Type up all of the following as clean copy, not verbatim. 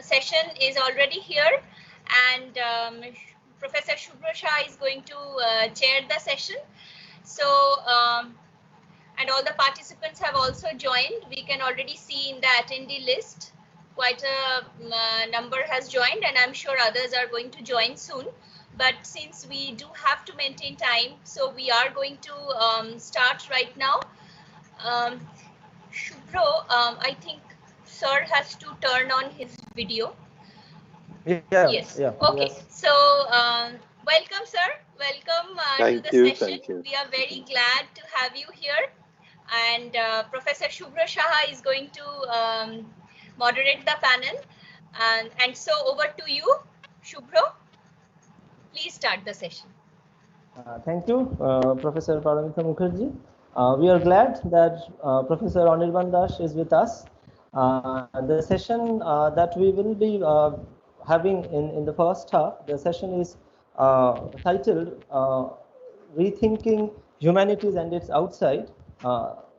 session is already here, and Professor Shubhra Shah is going to chair the session. So, and all the participants have also joined. We can already see in the attendee list quite a number has joined, and I'm sure others are going to join soon. But since we do have to maintain time, so we are going to start right now. Shubhro, I think Sir has to turn on his video. Yes. Okay. Yes. So, welcome, sir. Welcome to the session. Thank you. We are very glad to have you here. And Professor Shubhra Shah is going to moderate the panel. And so, over to you, Shubhro. Please start the session. Thank you, Professor Paramita Mukherjee. We are glad that Professor Anirban is with us. The session that we will be having in the first half, the session is titled Rethinking Humanities and Its Outside,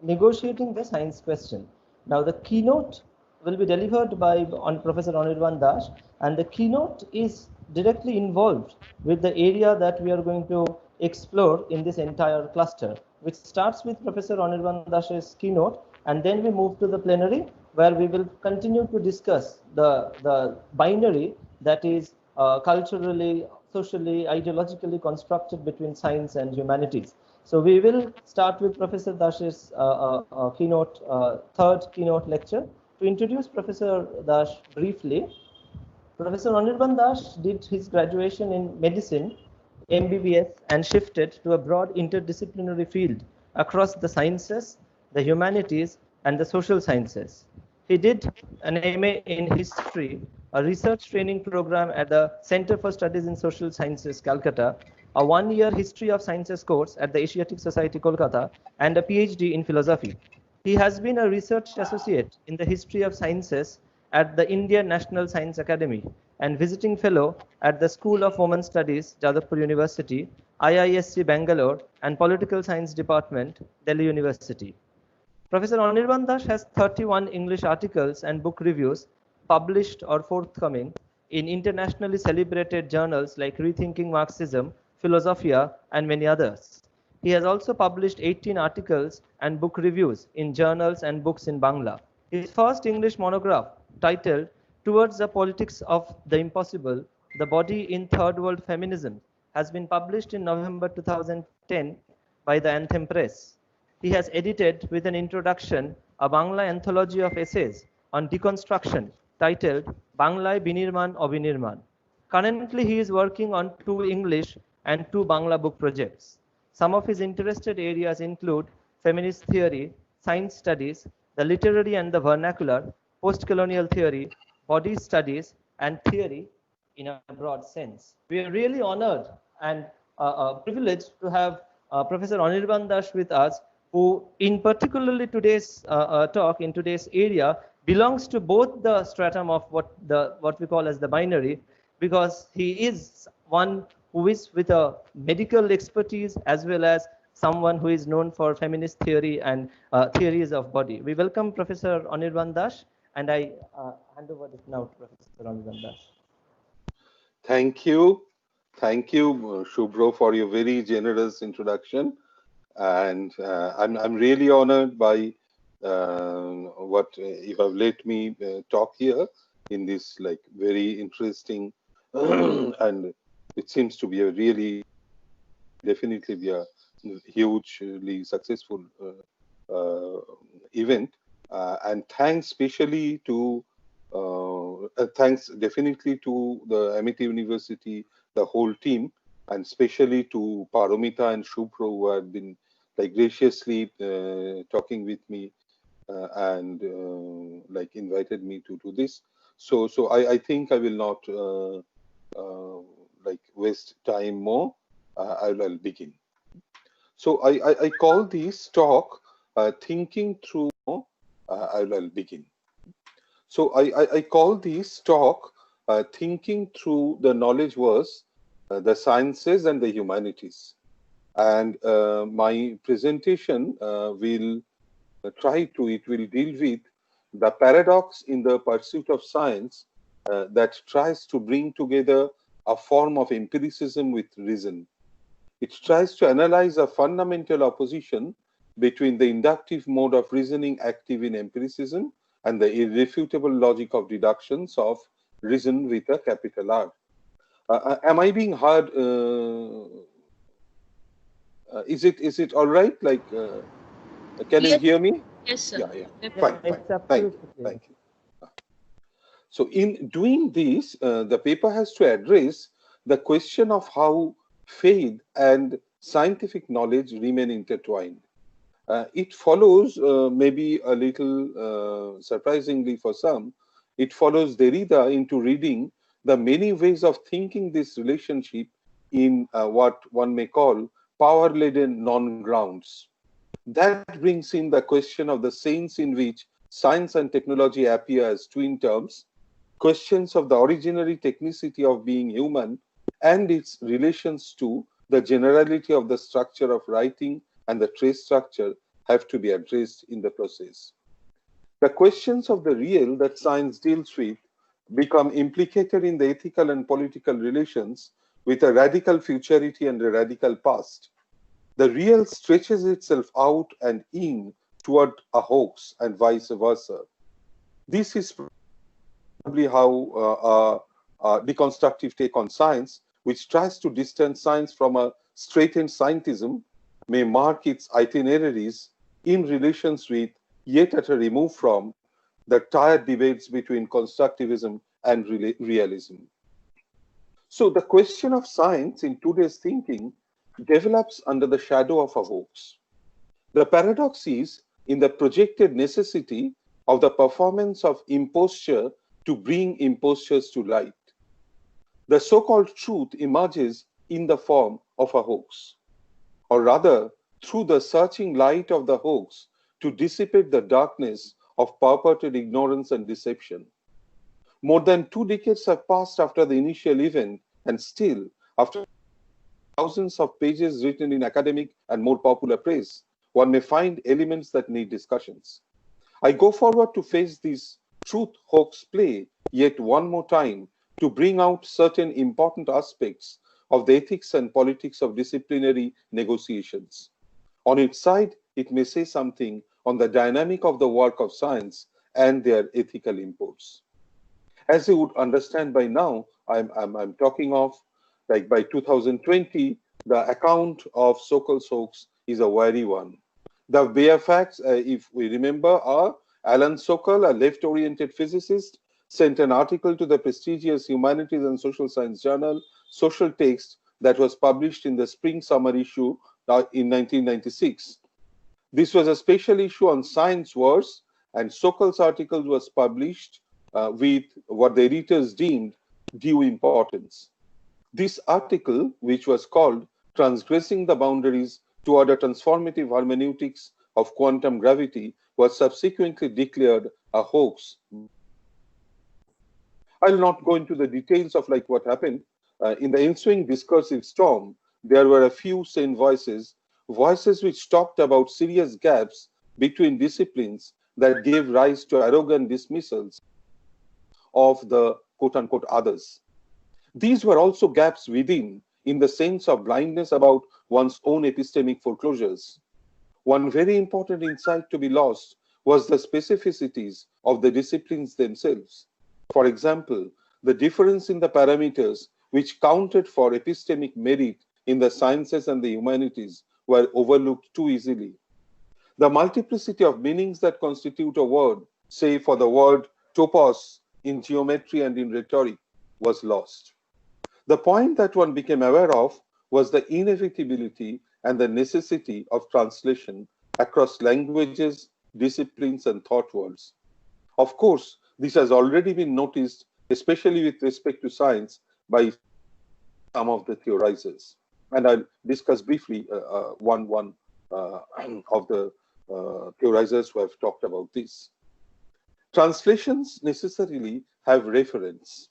Negotiating the Science Question. Now, the keynote will be delivered by Professor Anirban Das, and the keynote is directly involved with the area that we are going to explore in this entire cluster, which starts with Professor Anirban Das's keynote, and then we move to the plenary, where we will continue to discuss the binary that is culturally, socially, ideologically constructed between science and humanities. So we will start with Professor Dash's keynote, third keynote lecture. To introduce Professor Dash briefly, Professor Anirban Das did his graduation in medicine, MBBS, and shifted to a broad interdisciplinary field across the sciences, the humanities, and the social sciences. He did an MA in history, a research training program at the Center for Studies in Social Sciences, Calcutta, a one-year history of sciences course at the Asiatic Society, Kolkata, and a PhD in philosophy. He has been a research associate in the history of sciences at the Indian National Science Academy and visiting fellow at the School of Women Studies, Jadavpur University, IISc Bangalore, and Political Science Department, Delhi University. Professor Anirban Das has 31 English articles and book reviews published or forthcoming in internationally celebrated journals like Rethinking Marxism, Philosophia, and many others. He has also published 18 articles and book reviews in journals and books in Bangla. His first English monograph, titled Towards the Politics of the Impossible, The Body in Third World Feminism, has been published in November 2010 by the Anthem Press. He has edited, with an introduction, a Bangla anthology of essays on deconstruction titled Banglaয় Binirman Obinirman. Currently, he is working on 2 English and 2 Bangla book projects. Some of his interested areas include feminist theory, science studies, the literary and the vernacular, post-colonial theory, body studies, and theory in a broad sense. We are really honored and privileged to have Professor Anirban Das with us, who in particularly today's talk in today's area belongs to both the stratum of what we call as the binary, because he is one who is with a medical expertise as well as someone who is known for feminist theory and theories of body. We welcome Professor Anirban Das, and I hand over it now to Professor Anirban Das. Thank you. Thank you, Shubhro, for your very generous introduction. And I'm really honored by what you have let me talk here in this like very interesting and it seems to be a really definitely be a hugely successful event. And thanks especially to thanks definitely to the Amity University, the whole team, and especially to Paramita and Shubhro, who have been like graciously talking with me and like invited me to do this. So I think I will not like waste time more. I'll begin. So I call this talk thinking through. I'll begin. So I call this talk thinking through the knowledge was the sciences and the humanities. And my presentation will deal with the paradox in the pursuit of science that tries to bring together a form of empiricism with reason. It tries to analyze a fundamental opposition between the inductive mode of reasoning active in empiricism and the irrefutable logic of deductions of reason with a capital R. Am I being heard? Is it all right? Like, can you hear me? Yes, sir. Yeah. Fine. It's Thank absolutely you. clear. Thank you. So in doing this, the paper has to address the question of how faith and scientific knowledge remain intertwined. It follows, maybe a little surprisingly for some, it follows Derrida into reading the many ways of thinking this relationship in what one may call power-laden non-grounds. That brings in the question of the sense in which science and technology appear as twin terms, questions of the originary technicity of being human and its relations to the generality of the structure of writing and the trace structure have to be addressed in the process. The questions of the real that science deals with become implicated in the ethical and political relations with a radical futurity and a radical past. The real stretches itself out and in toward a hoax and vice versa. This is probably how a deconstructive take on science, which tries to distance science from a straightened scientism, may mark its itineraries in relations with, yet at a remove from, the tired debates between constructivism and realism. So the question of science in today's thinking develops under the shadow of a hoax. The paradox is in the projected necessity of the performance of imposture to bring impostures to light. The so-called truth emerges in the form of a hoax, or rather through the searching light of the hoax to dissipate the darkness of purported ignorance and deception. More than 2 decades have passed after the initial event, and still, after thousands of pages written in academic and more popular press, one may find elements that need discussions. I go forward to face this truth hoax play yet one more time to bring out certain important aspects of the ethics and politics of disciplinary negotiations. On its side, it may say something on the dynamic of the work of science and their ethical imports. As you would understand by now, I'm talking of, like, by 2020, the account of Sokal's hoax is a wary one. The bare facts, if we remember, are Alan Sokal, a left-oriented physicist, sent an article to the prestigious Humanities and Social Science journal, Social Text, that was published in the spring-summer issue in 1996. This was a special issue on science wars, and Sokal's article was published with what the editors deemed due importance. This article, which was called Transgressing the Boundaries toward a Transformative Hermeneutics of Quantum Gravity, was subsequently declared a hoax. I'll not go into the details of like what happened. In the ensuing discursive storm, there were a few sane voices which talked about serious gaps between disciplines that gave rise to arrogant dismissals of the quote-unquote others. These were also gaps within, in the sense of blindness about one's own epistemic foreclosures. One very important insight to be lost was the specificities of the disciplines themselves. For example, the difference in the parameters which counted for epistemic merit in the sciences and the humanities were overlooked too easily. The multiplicity of meanings that constitute a word, say for the word topos in geometry and in rhetoric, was lost. The point that one became aware of was the inevitability and the necessity of translation across languages, disciplines, and thought worlds. Of course, this has already been noticed, especially with respect to science, by some of the theorizers. And I'll discuss briefly one of the theorizers who have talked about this. Translations necessarily have reference.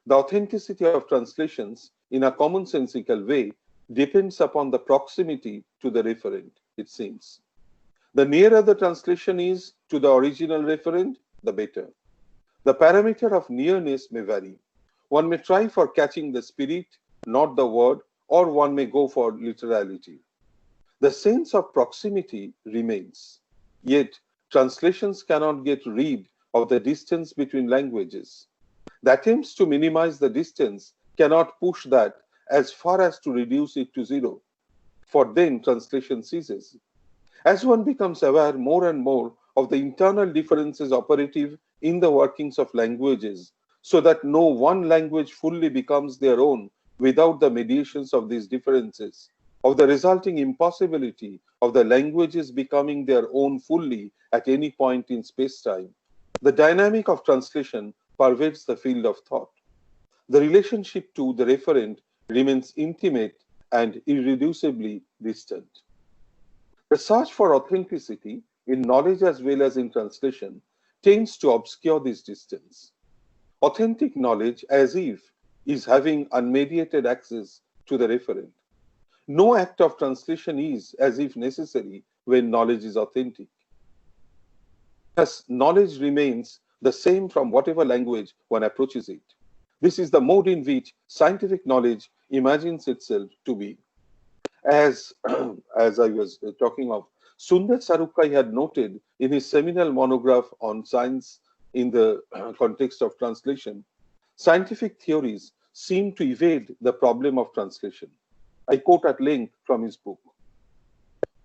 The authenticity of translations in a commonsensical way depends upon the proximity to the referent, it seems. The nearer the translation is to the original referent, the better. The parameter of nearness may vary. One may try for catching the spirit, not the word, or one may go for literality. The sense of proximity remains. Yet, translations cannot get rid of the distance between languages. The attempts to minimize the distance cannot push that as far as to reduce it to zero, for then translation ceases. As one becomes aware more and more of the internal differences operative in the workings of languages, so that no one language fully becomes their own without the mediations of these differences, of the resulting impossibility of the languages becoming their own fully at any point in space-time, the dynamic of translation pervades the field of thought. The relationship to the referent remains intimate and irreducibly distant. The search for authenticity in knowledge as well as in translation tends to obscure this distance. Authentic knowledge, as if, is having unmediated access to the referent. No act of translation is as if necessary when knowledge is authentic. Thus, knowledge remains the same from whatever language one approaches it. This is the mode in which scientific knowledge imagines itself to be. As I was talking of, Sundar Sarukkai had noted in his seminal monograph on science in the context of translation, scientific theories seem to evade the problem of translation. I quote at length from his book.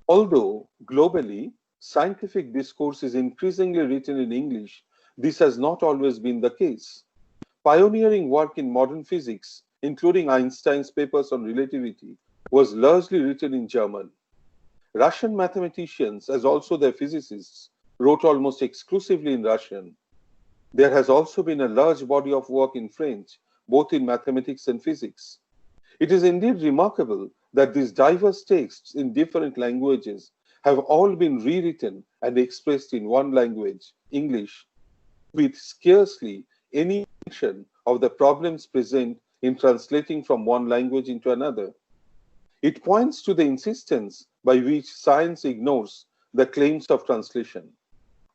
Although globally, scientific discourse is increasingly written in English, this has not always been the case. Pioneering work in modern physics, including Einstein's papers on relativity, was largely written in German. Russian mathematicians, as also their physicists, wrote almost exclusively in Russian. There has also been a large body of work in French, both in mathematics and physics. It is indeed remarkable that these diverse texts in different languages have all been rewritten and expressed in one language, English, with scarcely any mention of the problems present in translating from one language into another. It points to the insistence by which science ignores the claims of translation.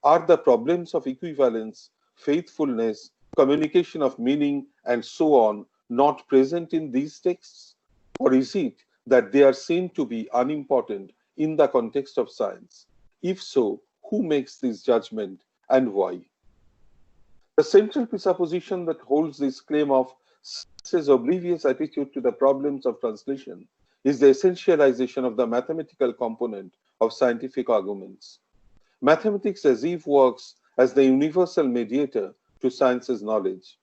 Are the problems of equivalence, faithfulness, communication of meaning, and so on not present in these texts? Or is it that they are seen to be unimportant in the context of science? If so, who makes this judgment and why? The central presupposition that holds this claim of science's oblivious attitude to the problems of translation is the essentialization of the mathematical component of scientific arguments. Mathematics as if works as the universal mediator to science's knowledge.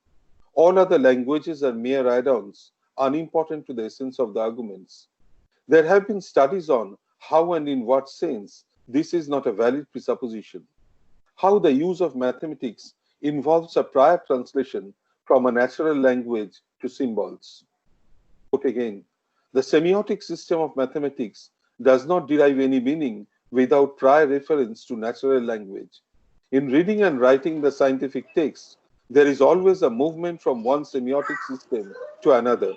All other languages are mere add-ons, unimportant to the essence of the arguments. There have been studies on how and in what sense this is not a valid presupposition. How the use of mathematics involves a prior translation from a natural language to symbols. Quote again, the semiotic system of mathematics does not derive any meaning without prior reference to natural language. In reading and writing the scientific text, there is always a movement from one semiotic system to another.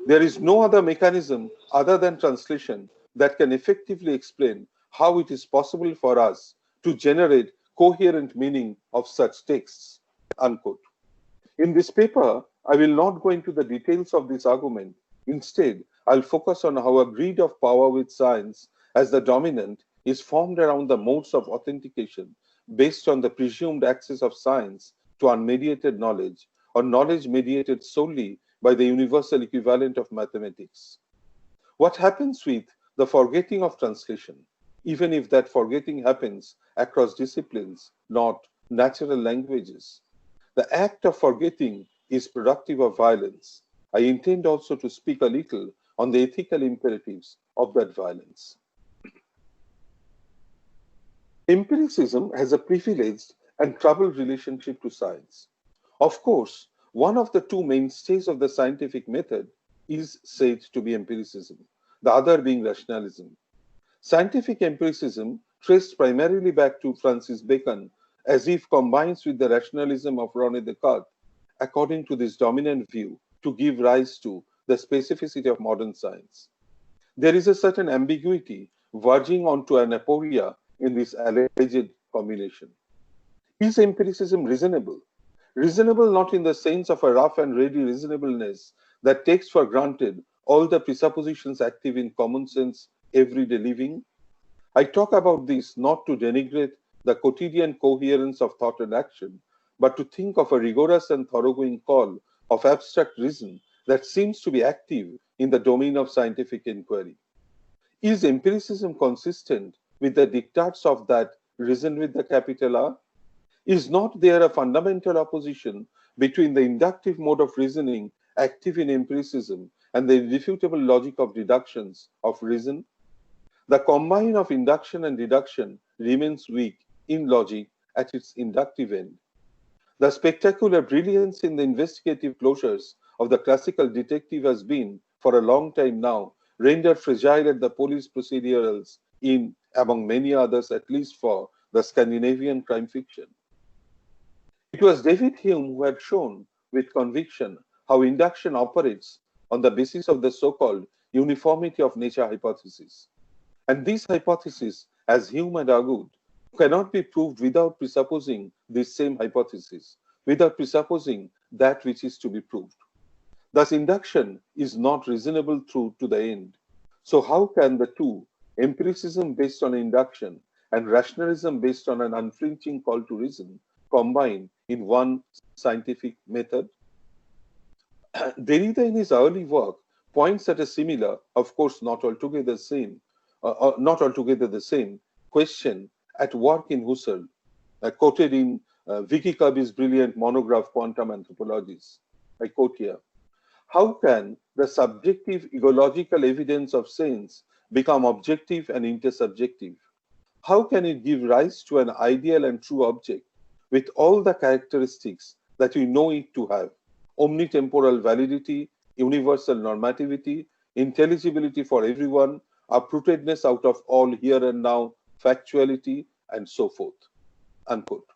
There is no other mechanism other than translation that can effectively explain how it is possible for us to generate coherent meaning of such texts. Unquote. In this paper, I will not go into the details of this argument. Instead, I'll focus on how a greed of power with science as the dominant is formed around the modes of authentication based on the presumed access of science to unmediated knowledge or knowledge mediated solely by the universal equivalent of mathematics. What happens with the forgetting of translation, even if that forgetting happens across disciplines, not natural languages? The act of forgetting is productive of violence. I intend also to speak a little on the ethical imperatives of that violence. Empiricism has a privileged and troubled relationship to science. Of course, one of the two mainstays of the scientific method is said to be empiricism, the other being rationalism. Scientific empiricism, traced primarily back to Francis Bacon, as if combines with the rationalism of René Descartes, according to this dominant view, to give rise to the specificity of modern science. There is a certain ambiguity verging onto an aporia in this alleged combination. Is empiricism reasonable? Reasonable not in the sense of a rough and ready reasonableness that takes for granted all the presuppositions active in common sense everyday living. I talk about this not to denigrate the quotidian coherence of thought and action, but to think of a rigorous and thoroughgoing call of abstract reason that seems to be active in the domain of scientific inquiry. Is empiricism consistent with the dictates of that reason with the capital R? Is not there a fundamental opposition between the inductive mode of reasoning active in empiricism and the irrefutable logic of deductions of reason? The combine of induction and deduction remains weak in logic at its inductive end. The spectacular brilliance in the investigative closures of the classical detective has been, for a long time now, rendered fragile at the police procedurals in, among many others, at least for the Scandinavian crime fiction. It was David Hume who had shown with conviction how induction operates on the basis of the so-called uniformity of nature hypothesis. And this hypothesis, as Hume had argued, cannot be proved without presupposing this same hypothesis, without presupposing that which is to be proved. Thus, induction is not reasonable through to the end. So how can the two, empiricism based on induction and rationalism based on an unflinching call to reason, combine in one scientific method? Derrida in his early work points at a similar, of course not altogether the same, question at work in Husserl, quoted in Vicky Kirby's brilliant monograph Quantum Anthropologies. I quote here, how can the subjective ecological evidence of sense become objective and intersubjective? How can it give rise to an ideal and true object with all the characteristics that we know it to have? Omnitemporal validity, universal normativity, intelligibility for everyone, uprootedness out of all here and now, factuality, and so forth. Unquote.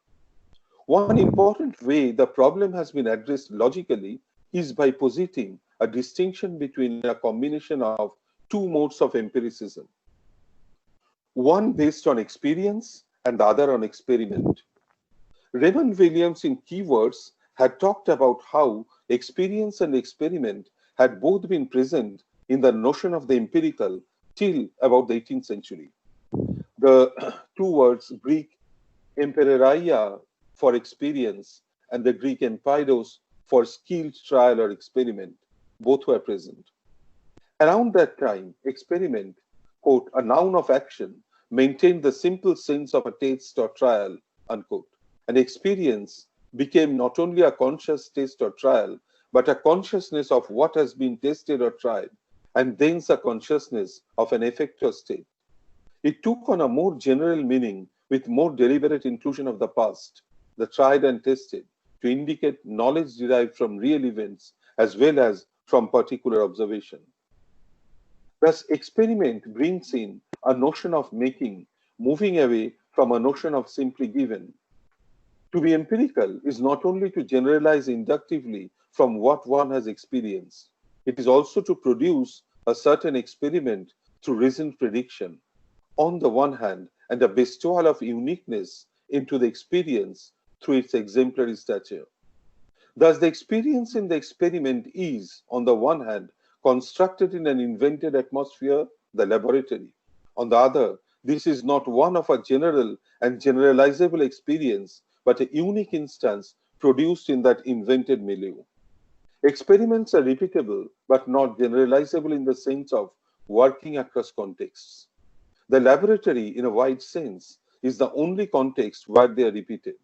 One important way the problem has been addressed logically is by positing a distinction between a combination of two modes of empiricism, one based on experience and the other on experiment. Raymond Williams in Keywords had talked about how experience and experiment had both been present in the notion of the empirical till about the 18th century. The two words Greek empereia for experience and the Greek empeidos for skilled trial or experiment, both were present. Around that time, experiment, quote, a noun of action, maintained the simple sense of a taste or trial, unquote. And experience became not only a conscious taste or trial, but a consciousness of what has been tested or tried, and thence a consciousness of an effect or state. It took on a more general meaning with more deliberate inclusion of the past, the tried and tested, to indicate knowledge derived from real events as well as from particular observation. Thus, experiment brings in a notion of making, moving away from a notion of simply given. To be empirical is not only to generalize inductively from what one has experienced, it is also to produce a certain experiment through reasoned prediction, on the one hand, and a bestowal of uniqueness into the experience through its exemplary stature. Thus, the experience in the experiment is, on the one hand, constructed in an invented atmosphere, the laboratory. On the other, this is not one of a general and generalizable experience, but a unique instance produced in that invented milieu. Experiments are repeatable, but not generalizable in the sense of working across contexts. The laboratory, in a wide sense, is the only context where they are repeated.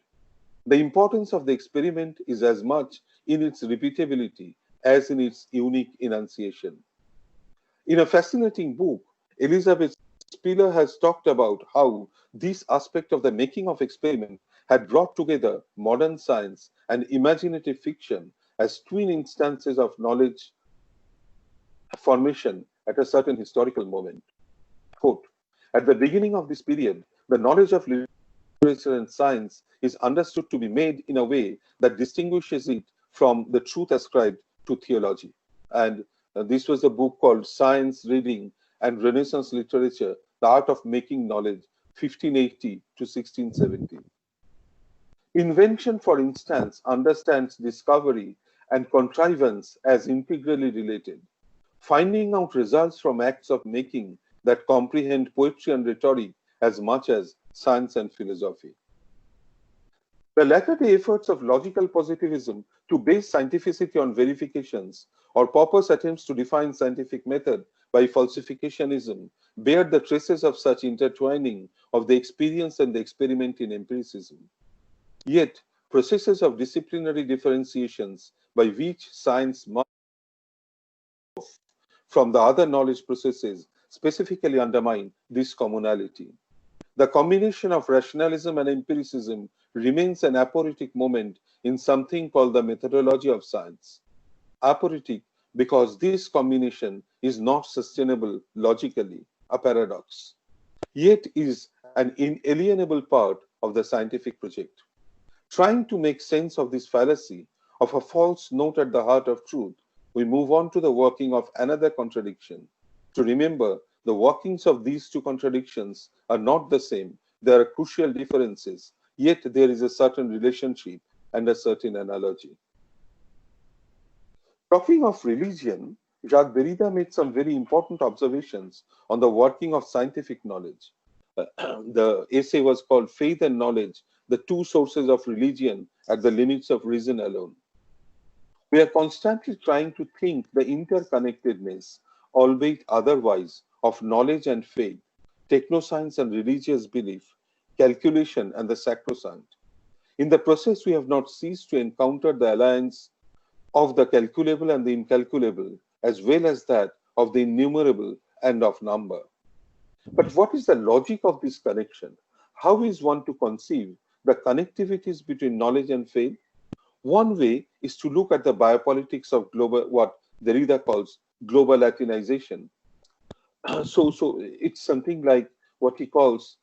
The importance of the experiment is as much in its repeatability as in its unique enunciation. In a fascinating book, Elizabeth Spiller has talked about how this aspect of the making of experiment had brought together modern science and imaginative fiction as twin instances of knowledge formation at a certain historical moment. Quote, at the beginning of this period, the knowledge of literature and science is understood to be made in a way that distinguishes it from the truth ascribed to theology. And this was a book called Science, Reading, and Renaissance Literature, The Art of Making Knowledge, 1580 to 1670. Invention, for instance, understands discovery and contrivance as integrally related, finding out results from acts of making that comprehend poetry and rhetoric as much as science and philosophy. The latter-day efforts of logical positivism to base scientificity on verifications or purpose attempts to define scientific method by falsificationism bear the traces of such intertwining of the experience and the experiment in empiricism. Yet, processes of disciplinary differentiations by which science must from the other knowledge processes specifically undermine this commonality. The combination of rationalism and empiricism remains an aporetic moment in something called the methodology of science. Aporetic because this combination is not sustainable logically, a paradox, yet is an inalienable part of the scientific project. Trying to make sense of this fallacy, of a false note at the heart of truth, we move on to the working of another contradiction. To remember, the workings of these two contradictions are not the same. There are crucial differences, yet there is a certain relationship and a certain analogy. Talking of religion, Jacques Derrida made some very important observations on the working of scientific knowledge. The essay was called Faith and Knowledge, the Two Sources of Religion at the Limits of Reason Alone. We are constantly trying to think the interconnectedness, albeit otherwise, of knowledge and faith, technoscience and religious belief, calculation and the sacrosanct. In the process, we have not ceased to encounter the alliance of the calculable and the incalculable, as well as that of the innumerable and of number. But what is the logic of this connection? How is one to conceive the connectivities between knowledge and faith? One way is to look at the biopolitics of global, what Derrida calls global Latinization. So it's something like what he calls,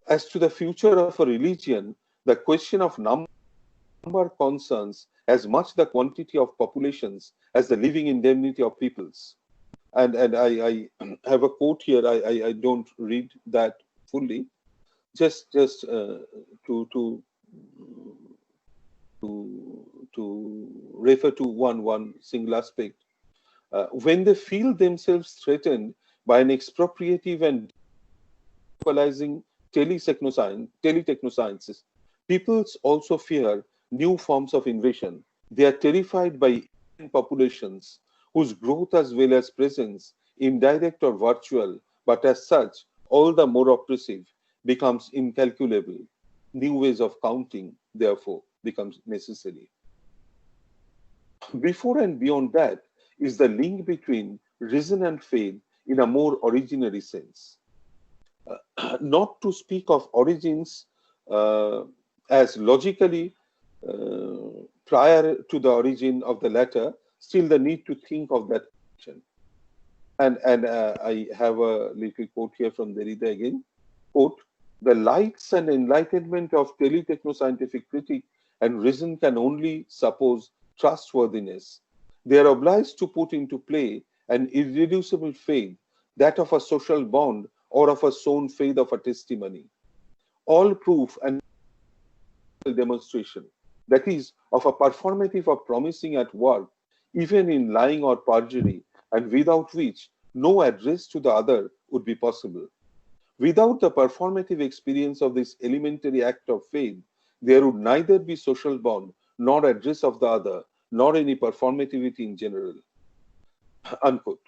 as to the future of a religion, the question of number concerns as much the quantity of populations as the living indemnity of peoples. And I have a quote here. I don't read that fully. Just to refer to one single aspect. When they feel themselves threatened by an expropriative and equalizing teletechnosciences, peoples also fear new forms of invasion. They are terrified by populations whose growth as well as presence, indirect or virtual, but as such, all the more oppressive, becomes incalculable. New ways of counting, therefore, becomes necessary. Before and beyond that is the link between reason and faith in a more originary sense. Not to speak of origins as logically prior to the origin of the latter, still the need to think of that action. And I have a little quote here from Derrida again. Quote, the lights and enlightenment of teletechnoscientific critique and reason can only suppose trustworthiness. They are obliged to put into play an irreducible faith, that of a social bond or of a sown faith of a testimony. All proof and demonstration, that is, of a performative of promising at work, even in lying or perjury, and without which no address to the other would be possible. Without the performative experience of this elementary act of faith, there would neither be social bond, nor address of the other, nor any performativity in general. Unquote.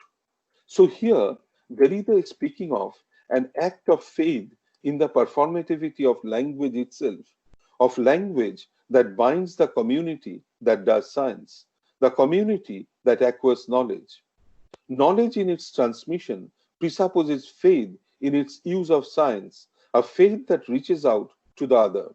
So here, Derrida is speaking of an act of faith in the performativity of language itself, of language that binds the community that does science, the community that acquires knowledge. Knowledge in its transmission presupposes faith in its use of science, a faith that reaches out to the other.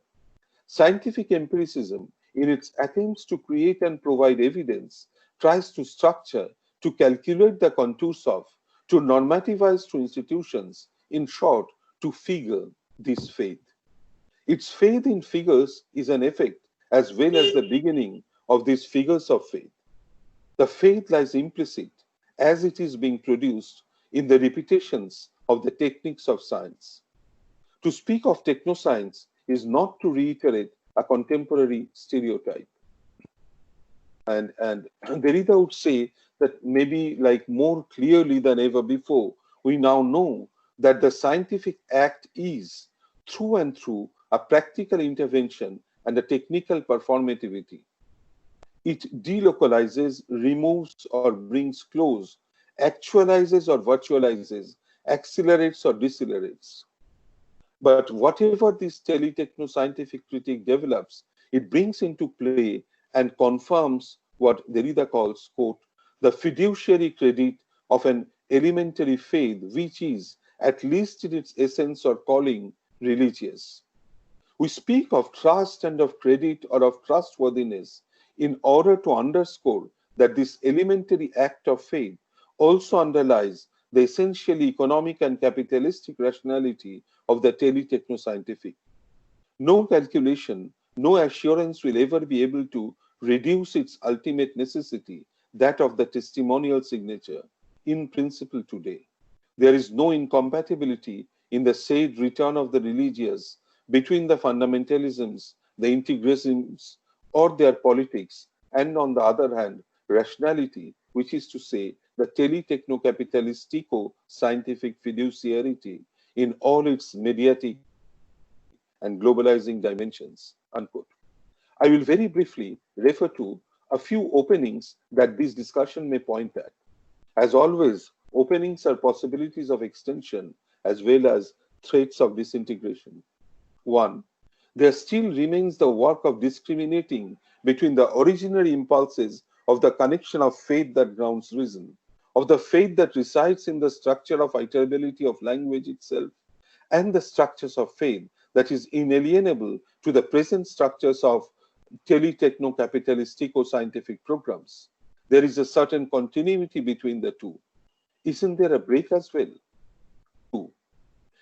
Scientific empiricism, in its attempts to create and provide evidence, tries to structure, to calculate the contours of, to normativize through institutions, in short, to figure this faith. Its faith in figures is an effect as well as the beginning of these figures of faith. The faith lies implicit as it is being produced in the repetitions of the techniques of science. To speak of technoscience is not to reiterate a contemporary stereotype. And Derrida would say that maybe like more clearly than ever before, we now know that the scientific act is through and through a practical intervention and a technical performativity. It delocalizes, removes or brings close, actualizes or virtualizes, accelerates or decelerates. But whatever this teletechno-scientific critique develops, it brings into play and confirms what Derrida calls, quote, the fiduciary credit of an elementary faith, which is, at least in its essence or calling, religious. We speak of trust and of credit or of trustworthiness in order to underscore that this elementary act of faith also underlies the essentially economic and capitalistic rationality of the teletechno-scientific. No calculation, no assurance will ever be able to reduce its ultimate necessity, that of the testimonial signature, in principle today. There is no incompatibility in the said return of the religious between the fundamentalisms, the integralisms, or their politics, and on the other hand, rationality, which is to say, the teletechno-capitalistico-scientific fiduciarity in all its mediatic and globalizing dimensions, unquote. I will very briefly refer to a few openings that this discussion may point at. As always, openings are possibilities of extension as well as threats of disintegration. One, there still remains the work of discriminating between the original impulses of the connection of faith that grounds reason, of the faith that resides in the structure of iterability of language itself, and the structures of faith that is inalienable to the present structures of teletechno-capitalistico-scientific programs. There is a certain continuity between the two. Isn't there a break as well? Two.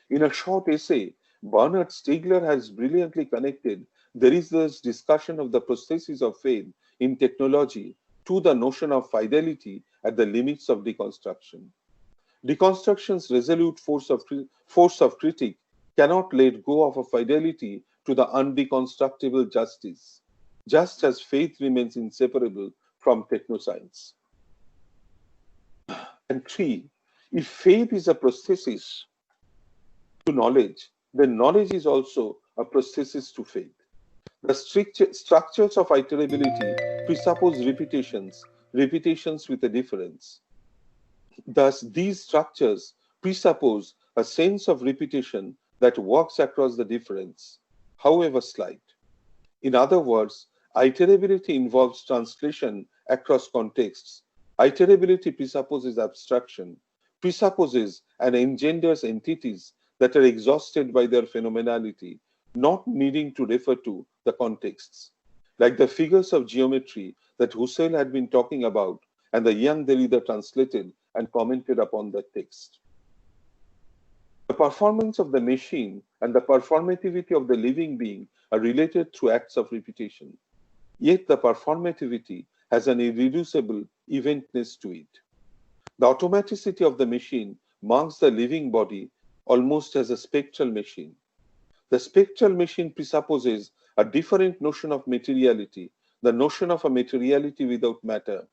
In a short essay, Bernard Stiegler has brilliantly connected Derrida's discussion of the processes of faith in technology to the notion of fidelity at the limits of deconstruction. Deconstruction's resolute force of critique cannot let go of a fidelity to the undeconstructible justice, just as faith remains inseparable from technoscience. And three, if faith is a prosthesis to knowledge, then knowledge is also a prosthesis to faith. The structures of iterability presuppose repetitions with a difference. Thus, these structures presuppose a sense of repetition that works across the difference, however slight. In other words, iterability involves translation across contexts. Iterability presupposes abstraction, presupposes and engenders entities that are exhausted by their phenomenality, not needing to refer to the contexts. Like the figures of geometry that Husserl had been talking about, and the young Derrida translated and commented upon the text. The performance of the machine and the performativity of the living being are related through acts of repetition. Yet the performativity has an irreducible eventness to it. The automaticity of the machine marks the living body almost as a spectral machine. The spectral machine presupposes a different notion of materiality, the notion of a materiality without matter,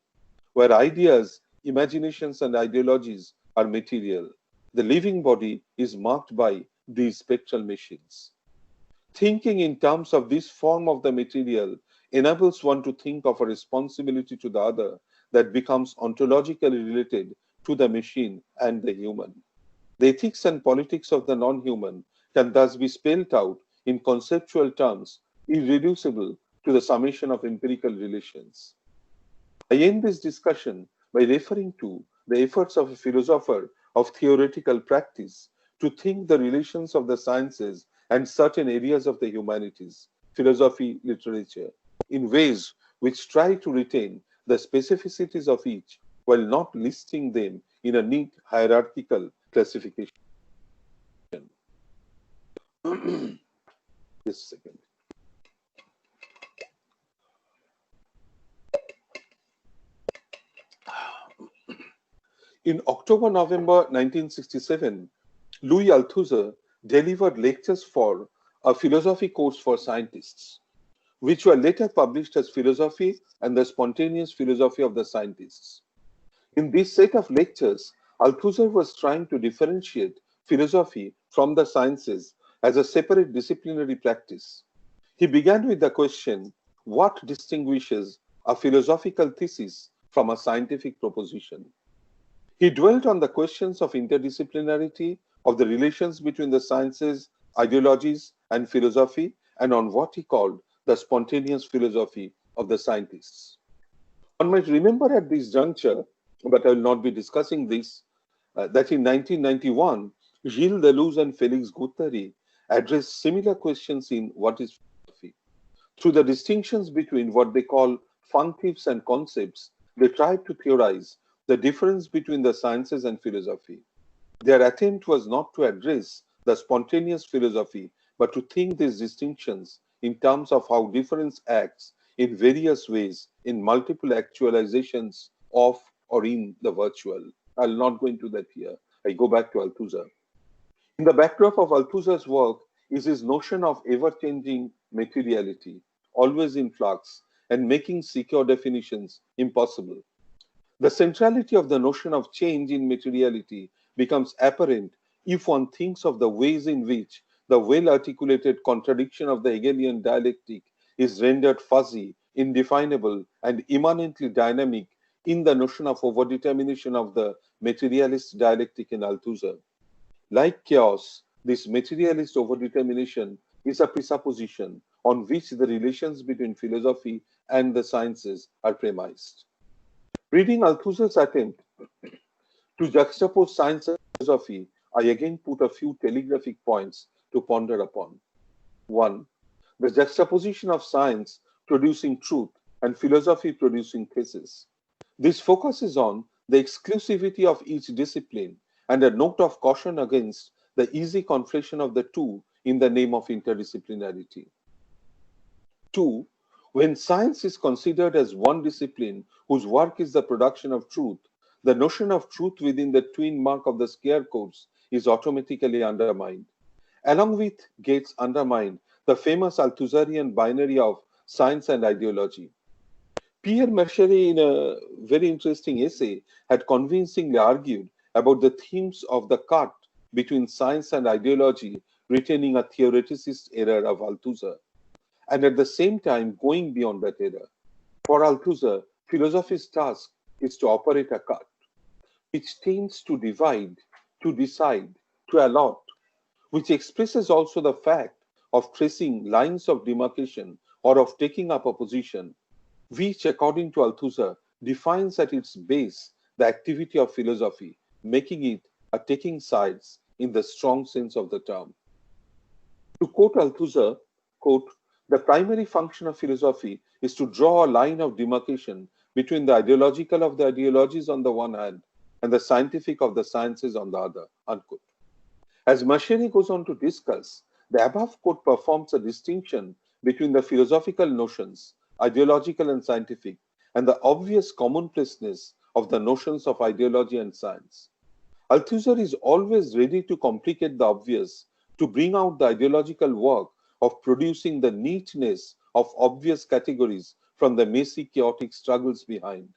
where ideas, imaginations, and ideologies are material. The living body is marked by these spectral machines. Thinking in terms of this form of the material enables one to think of a responsibility to the other that becomes ontologically related to the machine and the human. The ethics and politics of the non-human can thus be spelled out in conceptual terms, irreducible to the summation of empirical relations. I end this discussion by referring to the efforts of a philosopher of theoretical practice to think the relations of the sciences and certain areas of the humanities, philosophy, literature, in ways which try to retain the specificities of each while not listing them in a neat hierarchical classification. Just a second. In October-November 1967, Louis Althusser delivered lectures for a philosophy course for scientists. which were later published as Philosophy and the Spontaneous Philosophy of the Scientists. In this set of lectures, Althusser was trying to differentiate philosophy from the sciences as a separate disciplinary practice. He began with the question, what distinguishes a philosophical thesis from a scientific proposition? He dwelt on the questions of interdisciplinarity, of the relations between the sciences, ideologies, and philosophy, and on what he called the spontaneous philosophy of the scientists. One might remember at this juncture, but I will not be discussing this, that in 1991, Gilles Deleuze and Félix Guattari addressed similar questions in What is Philosophy? Through the distinctions between what they call functives and concepts, they tried to theorize the difference between the sciences and philosophy. Their attempt was not to address the spontaneous philosophy, but to think these distinctions in terms of how difference acts in various ways in multiple actualizations of or in the virtual. I'll not go into that here. I go back to Althusser. In the backdrop of Althusser's work is his notion of ever-changing materiality, always in flux, and making secure definitions impossible. The centrality of the notion of change in materiality becomes apparent if one thinks of the ways in which the well-articulated contradiction of the Hegelian dialectic is rendered fuzzy, indefinable, and immanently dynamic in the notion of overdetermination of the materialist dialectic in Althusser. Like chaos, this materialist overdetermination is a presupposition on which the relations between philosophy and the sciences are premised. Reading Althusser's attempt to juxtapose science and philosophy, I again put a few telegraphic points to ponder upon. 1. The juxtaposition of science producing truth and philosophy producing thesis. This focuses on the exclusivity of each discipline and a note of caution against the easy conflation of the two in the name of interdisciplinarity. 2. When science is considered as one discipline whose work is the production of truth, the notion of truth within the twin mark of the scare codes is automatically undermined. Along with gets undermined the famous Althusserian binary of science and ideology. Pierre Mercheret, in a very interesting essay, had convincingly argued about the themes of the cut between science and ideology, retaining a theoreticist error of Althusser, and at the same time going beyond that error. For Althusser, philosophy's task is to operate a cut, which tends to divide, to decide, to allot, which expresses also the fact of tracing lines of demarcation or of taking up a position, which, according to Althusser, defines at its base the activity of philosophy, making it a taking sides in the strong sense of the term. To quote Althusser, quote, the primary function of philosophy is to draw a line of demarcation between the ideological of the ideologies on the one hand and the scientific of the sciences on the other, unquote. As Mercheret goes on to discuss, the above quote performs a distinction between the philosophical notions, ideological and scientific, and the obvious commonplaceness of the notions of ideology and science. Althusser is always ready to complicate the obvious, to bring out the ideological work of producing the neatness of obvious categories from the messy, chaotic struggles behind.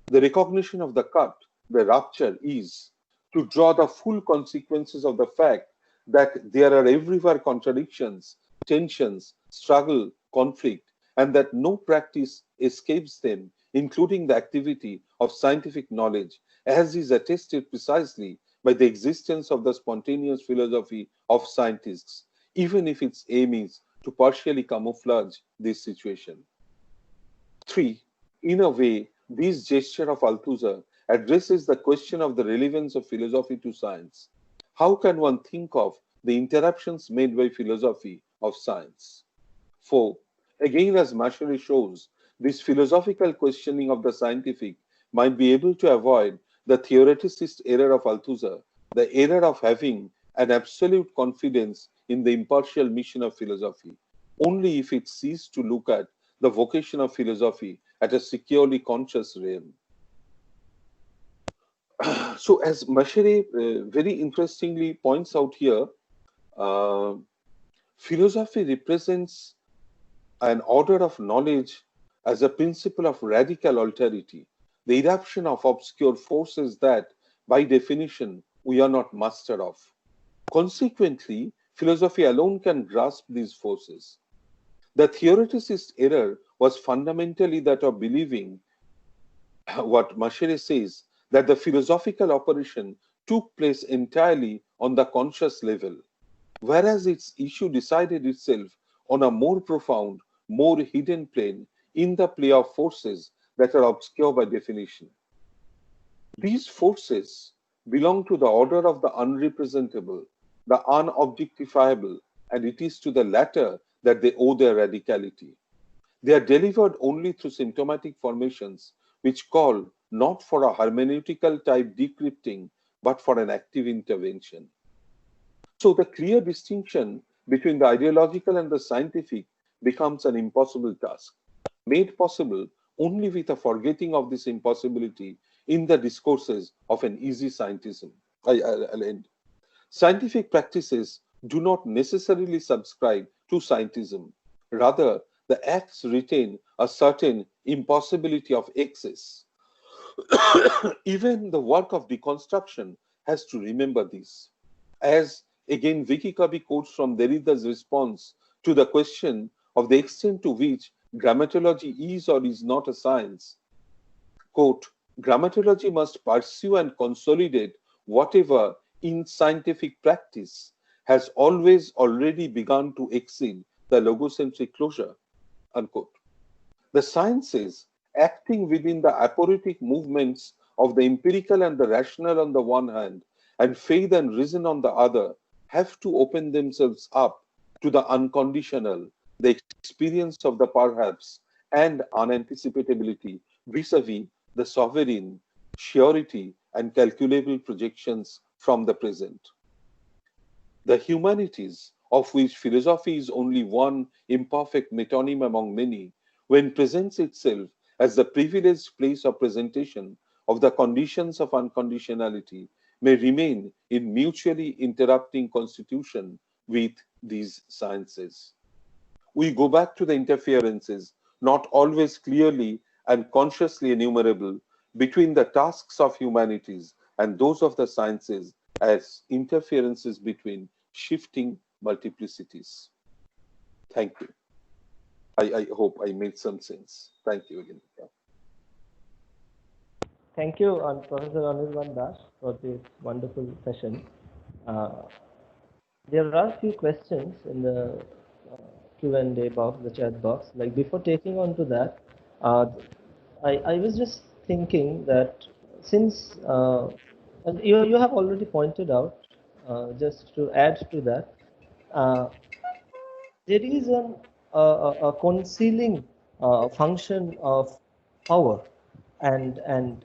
The recognition of the cut, the rupture, is to draw the full consequences of the fact that there are everywhere contradictions, tensions, struggle, conflict, and that no practice escapes them, including the activity of scientific knowledge, as is attested precisely by the existence of the spontaneous philosophy of scientists, even if its aim is to partially camouflage this situation. 3. In a way, this gesture of Althusser addresses the question of the relevance of philosophy to science. How can one think of the interruptions made by philosophy of science? 4. Again, as Mercheret shows, this philosophical questioning of the scientific might be able to avoid the theoreticist error of Althusser, the error of having an absolute confidence in the impartial mission of philosophy, only if it ceased to look at the vocation of philosophy at a securely conscious realm. So, as Mercheret very interestingly points out here, philosophy represents an order of knowledge as a principle of radical alterity, the eruption of obscure forces that, by definition, we are not master of. Consequently, philosophy alone can grasp these forces. The theoreticist error was fundamentally that of believing what Machere says, that the philosophical operation took place entirely on the conscious level, whereas its issue decided itself on a more profound, more hidden plane in the play of forces that are obscure by definition. These forces belong to the order of the unrepresentable, the unobjectifiable, and it is to the latter that they owe their radicality. They are delivered only through symptomatic formations which call not for a hermeneutical type decrypting, but for an active intervention. So the clear distinction between the ideological and the scientific becomes an impossible task, made possible only with a forgetting of this impossibility in the discourses of an easy scientism. I'll end. Scientific practices do not necessarily subscribe to scientism. Rather, the acts retain a certain impossibility of excess. Even the work of deconstruction has to remember this. As again, Vicky Kabi quotes from Derrida's response to the question of the extent to which grammatology is or is not a science. Quote, grammatology must pursue and consolidate whatever in scientific practice has always already begun to exceed the logocentric closure, unquote. The sciences, acting within the aporetic movements of the empirical and the rational on the one hand, and faith and reason on the other, have to open themselves up to the unconditional, the experience of the perhaps, and unanticipatability vis-a-vis the sovereign, surety, and calculable projections from the present. The humanities, of which philosophy is only one imperfect metonym among many, when presents itself as the privileged place of presentation of the conditions of unconditionality, may remain in mutually interrupting constitution with these sciences. We go back to the interferences, not always clearly and consciously enumerable, between the tasks of humanities and those of the sciences as interferences between shifting multiplicities. Thank you. I hope I made some sense. Thank you again. Thank you, Professor Anirban Das, for this wonderful session. There are a few questions in the Q&A box, the chat box. Like before taking on to that, I was just thinking that since and you have already pointed out, just to add to that, there is a concealing function of power, and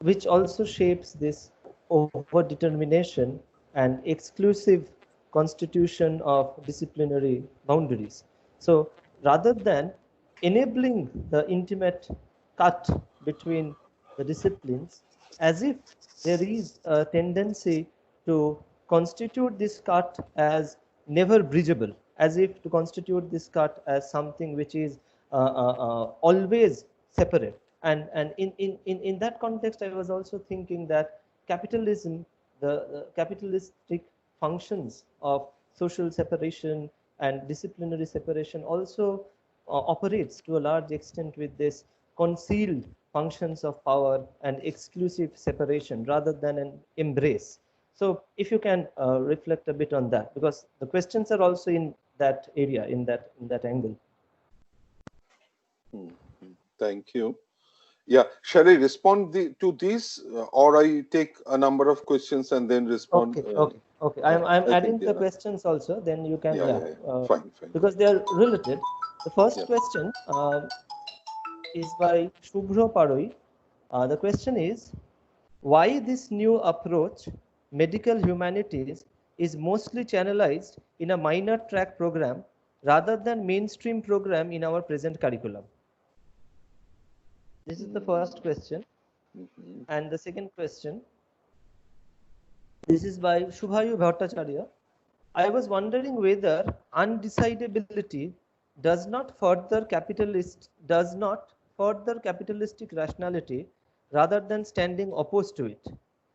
which also shapes this overdetermination and exclusive constitution of disciplinary boundaries. So rather than enabling the intimate cut between the disciplines, as if there is a tendency to constitute this cut as never bridgeable, as if to constitute this cut as something which is always separate. And in that context, I was also thinking that capitalism, the capitalistic functions of social separation and disciplinary separation also operates to a large extent with this concealed functions of power and exclusive separation rather than an embrace. So if you can reflect a bit on that, because the questions are also in that area, in that angle. Thank you. Yeah, shall I respond to this, or I take a number of questions and then respond? Okay. I'm adding the questions also. Then you can fine. Because they are related. The first question is by Shubhro Paroi. The question is, why this new approach, medical humanities, is mostly channelized in a minor track program rather than mainstream program in our present curriculum? This is the first question. And the second question, this is by Shubhayu Bhattacharya. I was wondering whether undecidability does not further capitalistic rationality rather than standing opposed to it.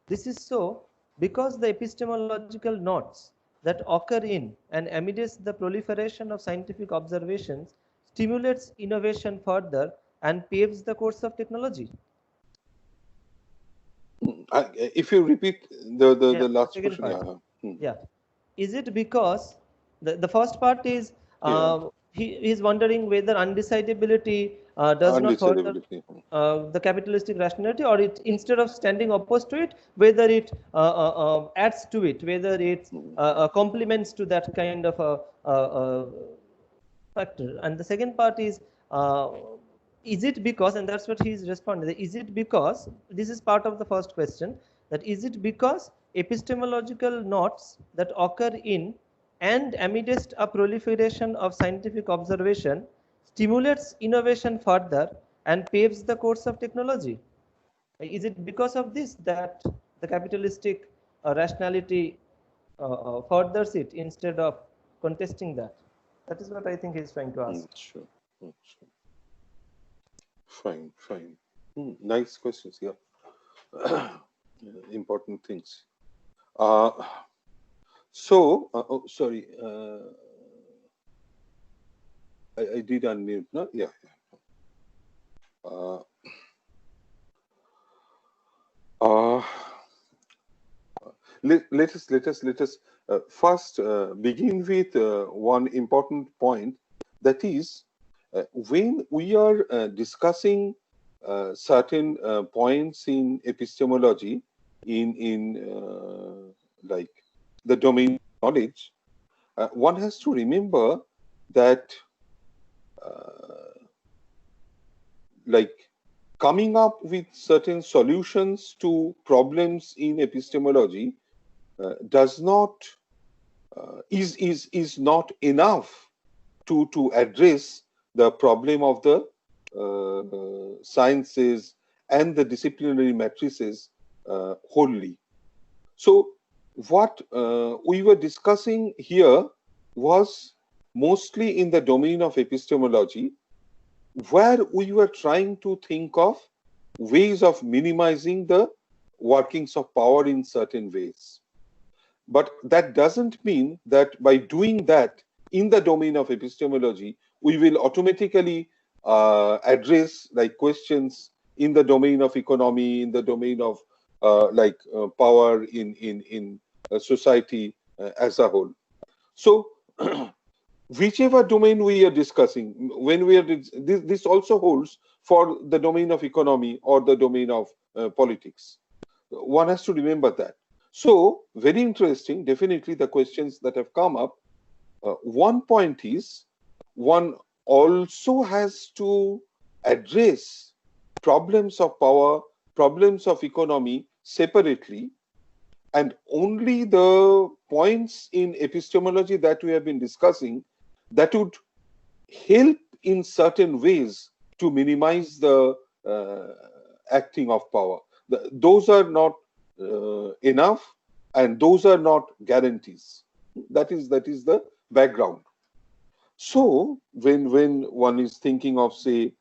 This is so because the epistemological knots that occur in and amidst the proliferation of scientific observations stimulates innovation further and paves the course of technology. If you repeat the Yeah, last second question, part. yeah. Yeah. Is it because the first part is Yeah, he is wondering whether undecidability does not further undecidability. the capitalistic rationality, or it instead of standing opposed to it, whether it adds to it, whether it complements to that kind of a factor. And the second part is it because, and that's what he's responding, is it because, this is part of the first question, that is it because epistemological knots that occur in and amidst a proliferation of scientific observation stimulates innovation further and paves the course of technology? Is it because of this that the capitalistic rationality furthers it instead of contesting that? That is what I think he's trying to ask. Sure. Sure. Fine. Nice questions. Yeah. Important things. Oh, sorry. I did unmute. No, yeah. Let us first begin with one important point, that is when we are discussing certain points in epistemology in like the domain of knowledge, one has to remember that like coming up with certain solutions to problems in epistemology does not is not enough to address the problem of the sciences and the disciplinary matrices wholly. So what we were discussing here was mostly in the domain of epistemology, where we were trying to think of ways of minimizing the workings of power in certain ways. But that doesn't mean that by doing that in the domain of epistemology, we will automatically address like questions in the domain of economy, in the domain of power in society as a whole. So whichever domain we are discussing, when we are this also holds for the domain of economy or the domain of politics. One has to remember that. So very interesting, definitely the questions that have come up. One point is, one also has to address problems of power, problems of economy separately, and only the points in epistemology that we have been discussing that would help in certain ways to minimize the acting of power. Those are not enough, and those are not guarantees. That is the background. So when one is thinking of, say,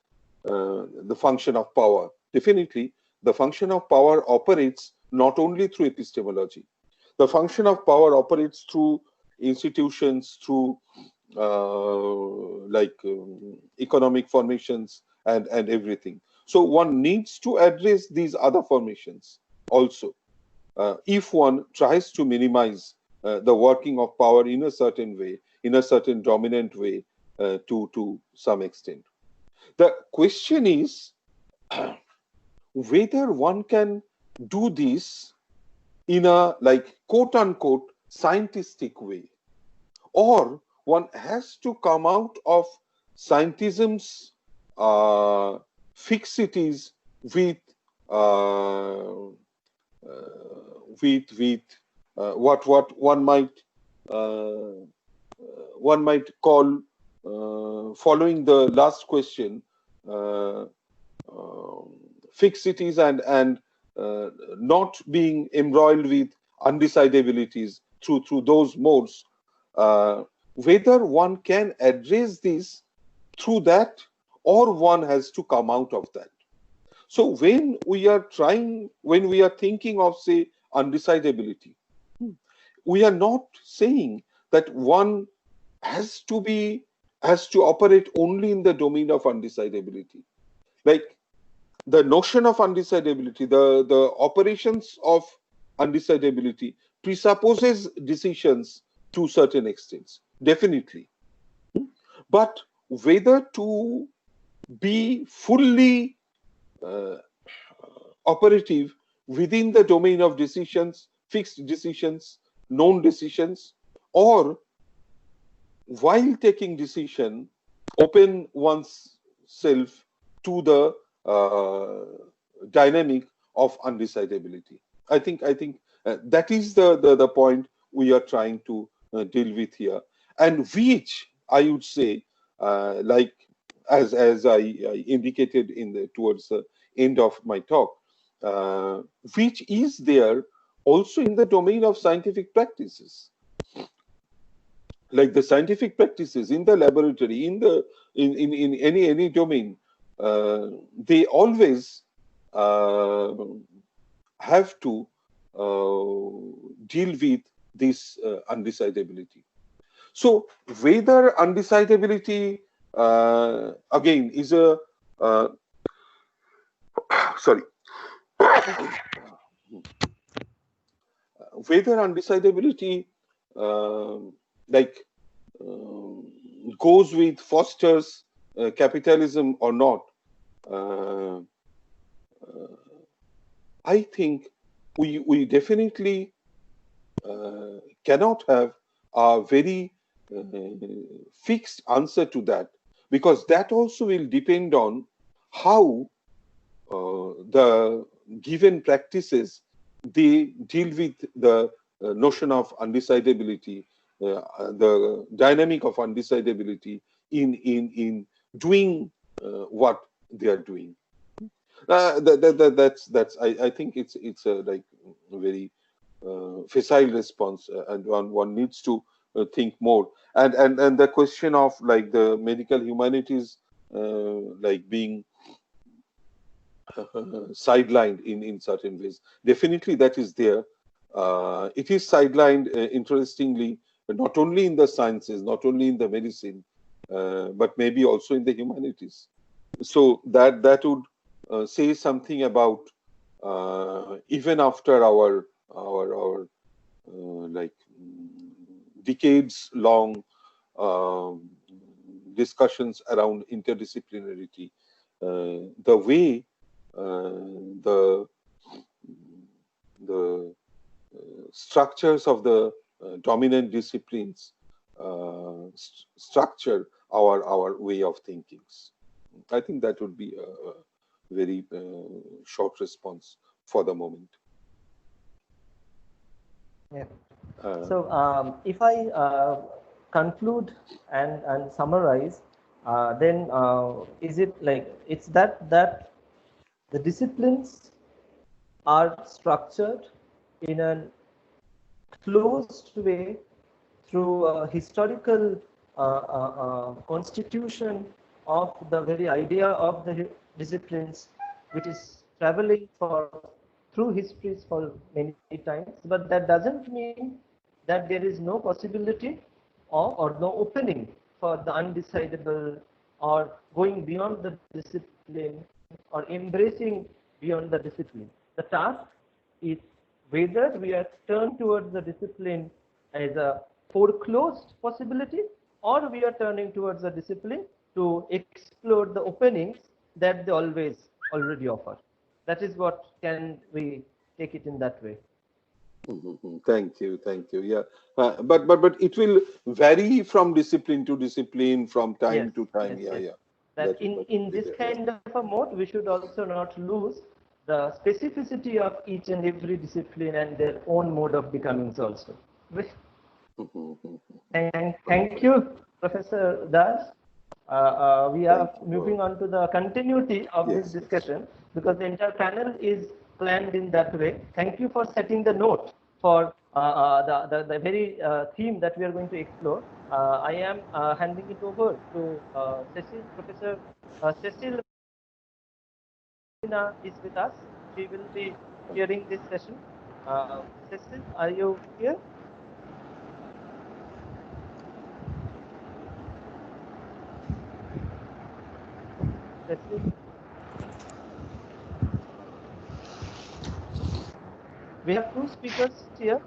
the function of power, definitely the function of power operates not only through epistemology. The function of power operates through institutions, through economic formations and everything. So one needs to address these other formations also. If one tries to minimize the working of power in a certain way, in a certain dominant way, to some extent. The question is whether one can do this in a quote unquote scientific way, or one has to come out of scientism's fixities with what one might call, following the last question, fixities and not being embroiled with undecidabilities through those modes. Whether one can address this through that, or one has to come out of that. So when we are thinking of, say, undecidability, we are not saying that one has to operate only in the domain of undecidability. Like the notion of undecidability, the operations of undecidability presupposes decisions to certain extents, definitely. But whether to be fully operative within the domain of decisions, fixed decisions, known decisions, or while taking decision, open one's self to the dynamic of undecidability. I think that is the point we are trying to deal with here, and which I would say, like as I indicated towards the end of my talk, which is there also in the domain of scientific practices. Like the scientific practices in the laboratory, in any domain, they always have to deal with this undecidability. So whether undecidability again is a sorry whether undecidability goes with fosters capitalism or not, I think we definitely cannot have a very fixed answer to that, because that also will depend on how the given practices they deal with the notion of undecidability, the dynamic of undecidability in doing what they are doing. That's I think it's a like very facile response, and one needs to think more. And the question of like the medical humanities like being sidelined in certain ways, definitely that is there. It is sidelined, interestingly, not only in the sciences, not only in the medicine, but maybe also in the humanities. So that would say something about even after our like decades long discussions around interdisciplinarity, the way the structures of the dominant disciplines structure our way of thinking. I think that would be a very short response for the moment. Yeah. So if I conclude and summarize, then is it like it's that the disciplines are structured in a closed way through a historical constitution of the very idea of the disciplines, which is traveling through histories for many times, but that doesn't mean that there is no possibility or no opening for the undecidable or going beyond the discipline or embracing beyond the discipline. The task is whether we are turned towards the discipline as a foreclosed possibility, or we are turning towards the discipline to explore the openings that they already offer. That is what can we take it in that way. Thank you. Yeah, but it will vary from discipline to discipline, from time to time. Yes. That in this kind of a mode, we should also not lose the specificity of each and every discipline and their own mode of becoming also. And thank you, Professor Das. We are moving on to the continuity of this discussion, because the entire panel is planned in that way. Thank you for setting the note for the very theme that we are going to explore. I am handing it over to Cecil. Professor Cecil is with us. She will be chairing this session. Cecil, are you here? Cecil? We have two speakers here.